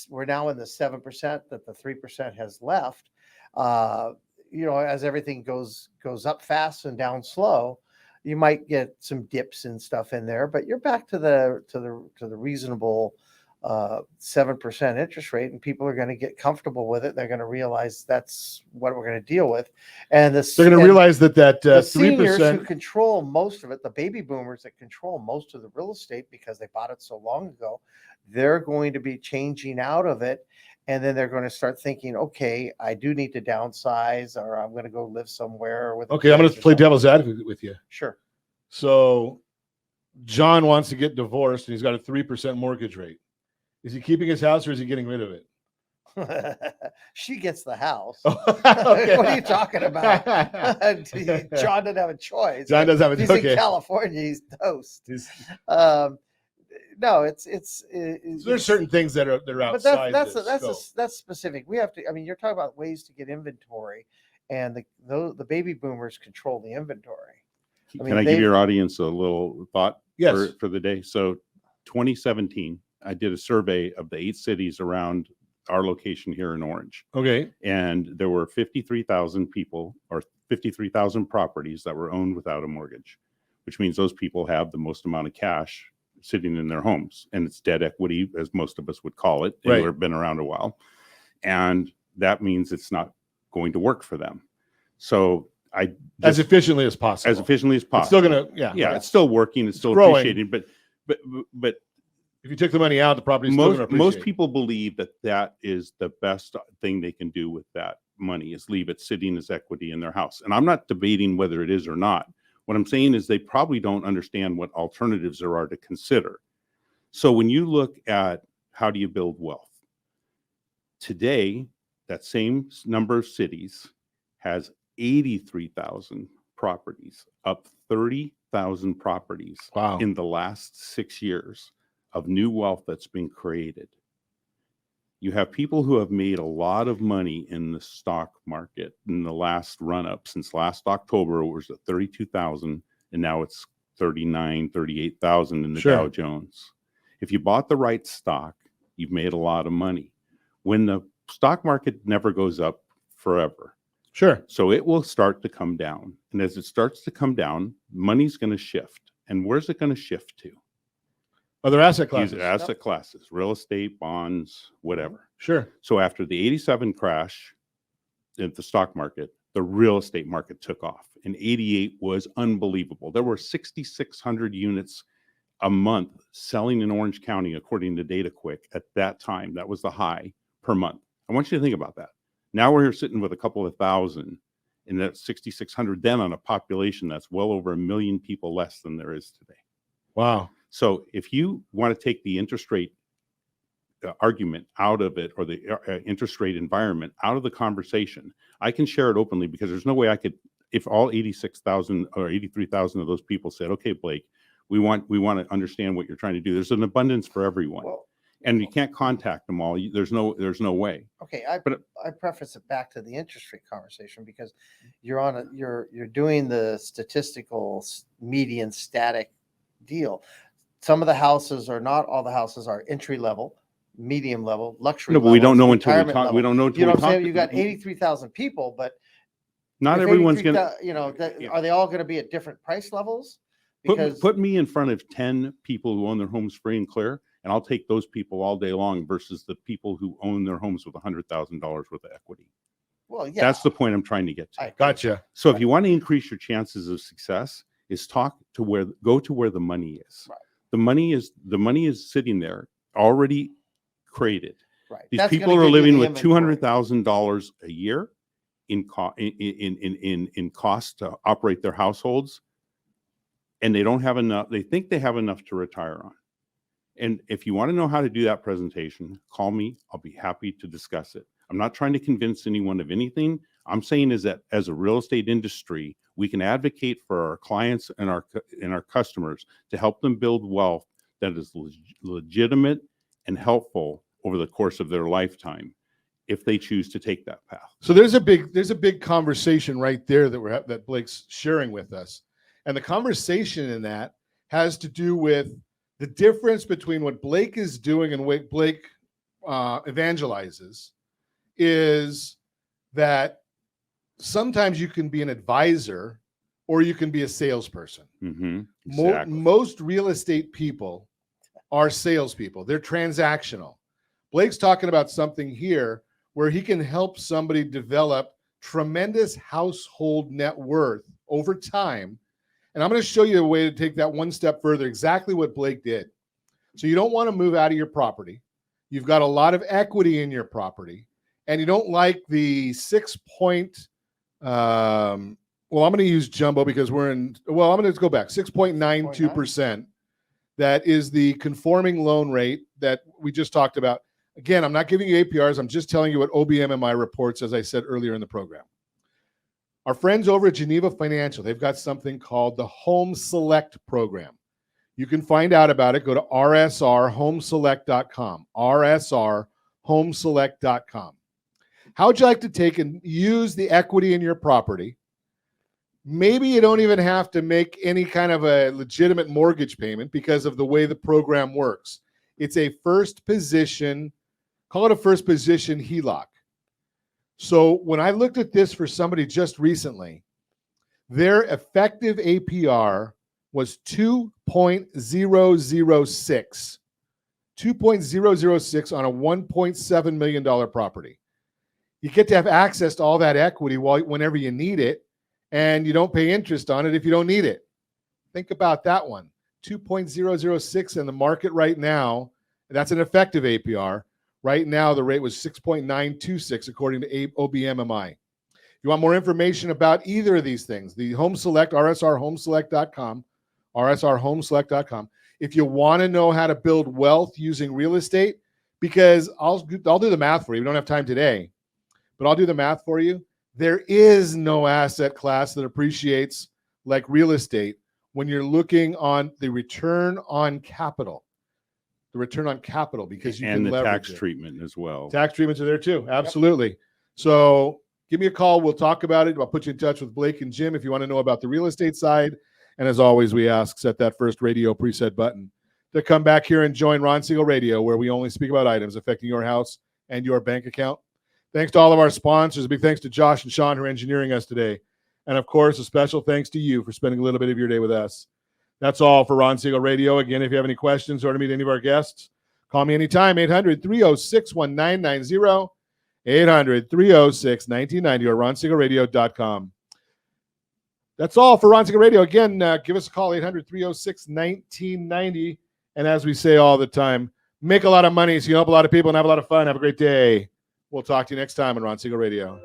We're now in the 7% that the 3% has left. As everything goes up fast and down slow, you might get some dips and stuff in there, but you're back to the reasonable 7% interest rate, and people are going to get comfortable with it. They're going to realize that's what we're going to deal with, and they're going to realize that the 3% who control most of it, the baby boomers that control most of the real estate because they bought it so long ago, they're going to be changing out of it. And then they're going to start thinking, okay, I do need to downsize, or I'm going to go live somewhere. Okay, I'm going to play devil's advocate with you. Sure. So John wants to get divorced, and he's got a 3% mortgage rate. Is he keeping his house, or is he getting rid of it? She gets the house. Okay. What are you talking about? John doesn't have a choice. John doesn't have a choice. He's in California. He's toast. No, there's certain things that are outside. But that's specific. We have to. I mean, you're talking about ways to get inventory, and the baby boomers control the inventory. Can I give your audience a little thought yes. for the day? So, 2017, I did a survey of the 8 cities around our location here in Orange. Okay, and there were 53,000 people or 53,000 properties that were owned without a mortgage, which means those people have the most amount of cash sitting in their homes, and it's debt equity, as most of us would call it. Right. We've been around a while. And that means it's not going to work for them. So as efficiently as possible. As efficiently as possible. It's still gonna, it's still working. It's still growing. appreciating. But if you took the money out, the property's still gonna appreciate. Most people believe that is the best thing they can do with that money, is leave it sitting as equity in their house. And I'm not debating whether it is or not. What I'm saying is they probably don't understand what alternatives there are to consider. So when you look at how do you build wealth, today, that same number of cities has 83,000 properties, up 30,000 properties in the last 6 years of new wealth that's been created. You have people who have made a lot of money in the stock market in the last run-up. Since last October, it was at 32,000, and now it's 39, 38,000 in the Dow Jones. If you bought the right stock, you've made a lot of money. When the stock market never goes up forever. Sure. So it will start to come down. And as it starts to come down, money's going to shift. And where's it going to shift to? Other asset classes. These asset classes, real estate, bonds, whatever. Sure. So after the 87 crash in the stock market, the real estate market took off. And 88 was unbelievable. There were 6,600 units a month selling in Orange County, according to DataQuick at that time. That was the high per month. I want you to think about that. Now we're here sitting with a couple of thousand, and that's 6,600 then on a population that's well over 1 million people less than there is today. Wow. So if you want to take the interest rate argument out of it, or the interest rate environment out of the conversation, I can share it openly, because there's no way I could, if all 86,000 or 83,000 of those people said, okay, Blake, we want to understand what you're trying to do. There's an abundance for everyone. And you can't contact them all. There's no way. Okay, I preface it back to the interest rate conversation, because you're doing the statistical median static deal. Some of the houses are, not all the houses are entry level, medium level, luxury. No, but we don't know until we talk. We don't know You until know we what I'm talk. saying? You got 83,000 people, but not everyone's going to. Are they all going to be at different price levels? Put me in front of 10 people who own their homes free and clear, and I'll take those people all day long versus the people who own their homes with $100,000 worth of equity. Well, yeah. That's the point I'm trying to get to. Gotcha. So if you want to increase your chances of success, is go to where the money is. Right. The money is sitting there already created. Right. These That's people are living with $200,000 a year in cost to operate their households, and they don't have enough. They think they have enough to retire on. And if you want to know how to do that presentation, call me. I'll be happy to discuss it. I'm not trying to convince anyone of anything. I'm saying is that as a real estate industry, we can advocate for our clients and our customers to help them build wealth that is legitimate and helpful over the course of their lifetime, if they choose to take that path. So there's a big conversation right there that Blake's sharing with us, and the conversation in that has to do with the difference between what Blake is doing and what Blake evangelizes, is that sometimes you can be an advisor or you can be a salesperson. Mm-hmm. Exactly. Most real estate people are salespeople. They're transactional. Blake's talking about something here where he can help somebody develop tremendous household net worth over time. And I'm going to show you a way to take that one step further, exactly what Blake did. So you don't want to move out of your property. You've got a lot of equity in your property, and you don't like the 6 point, I'm going to use jumbo because I'm going to go back, 6.92%. That is the conforming loan rate that we just talked about. Again, I'm not giving you APRs. I'm just telling you what OBMMI reports, as I said earlier in the program. Our friends over at Geneva Financial, they've got something called the Home Select program. You can find out about it. Go to rsrhomeselect.com, rsrhomeselect.com. How would you like to take and use the equity in your property? Maybe you don't even have to make any kind of a legitimate mortgage payment because of the way the program works. It's a first position, call it a first position HELOC. So when I looked at this for somebody just recently, their effective APR was 2.006. 2.006 on a $1.7 million property. You get to have access to all that equity whenever you need it, and you don't pay interest on it if you don't need it. Think about that one. 2.006 in the market right now. That's an effective APR. Right now, the rate was 6.926 according to OBMMI. If you want more information about either of these things, the Home Select, rsrhomeselect.com, rsrhomeselect.com. If you want to know how to build wealth using real estate, because I'll do the math for you. We don't have time today, but I'll do the math for you. There is no asset class that appreciates like real estate when you're looking on the return on capital. The return on capital, because you can leverage the tax it. treatment as well. Tax treatments are there too. Absolutely. Yep. So give me a call. We'll talk about it. I'll put you in touch with Blake and Jim if you want to know about the real estate side. And as always, we ask, set that first radio preset button to come back here and join Ron Siegel Radio, where we only speak about items affecting your house and your bank account. Thanks to all of our sponsors. A big thanks to Josh and Sean who are engineering us today. And of course, a special thanks to you for spending a little bit of your day with us. That's all for Ron Siegel Radio. Again, if you have any questions or to meet any of our guests, call me anytime, 800-306-1990, 800-306-1990, or ronsiegelradio.com. That's all for Ron Siegel Radio. Again, give us a call, 800-306-1990. And as we say all the time, make a lot of money so you help a lot of people and have a lot of fun. Have a great day. We'll talk to you next time on Ron Siegel Radio.